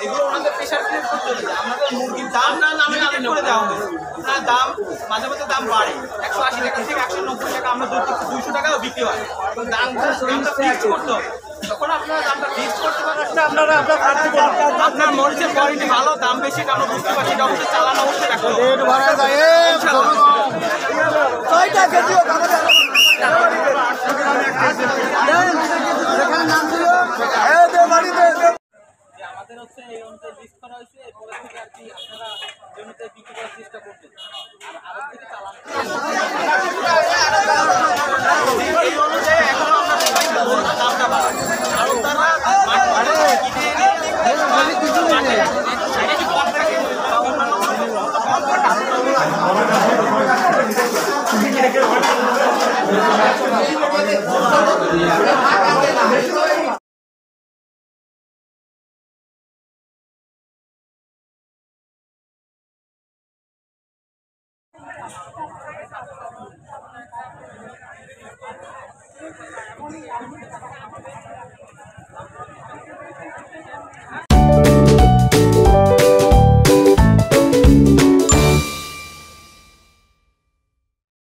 এগুলো ওনাদের pressure create করতে হচ্ছে। আমাদের মুরগির দাম লিমিটেড করে দেওয়া হয়েছে। ওনার দাম মাঝে মাঝে দাম বাড়ে, 180 টাকা থেকে 190 টাকা, আমরা 200 টাকাও বিক্রি হয়। দামটা ফিক্স করতে হবে। যখন আপনারা দামটা ফিক্স করতে পারেন, আপনার মরিচের কোয়ালিটি ভালো, দাম বেশি, আমরা বুঝতে পারছি, এটা অবশ্যই চালানো অবশ্যই রাখতে হবে। আমাদের হচ্ছে এই অনুযায়ী লিস্ট করা হয়েছে, এরপরে থেকে আর কি আপনারা জমিতে বিক্রি করার চেষ্টা করবেন। আর আরো থেকে চালান এই অনুযায়ী এখনো আমরা সবাই দামটা বাড়াই, কারণ তারা কিনে এনে একটু কম থাকে।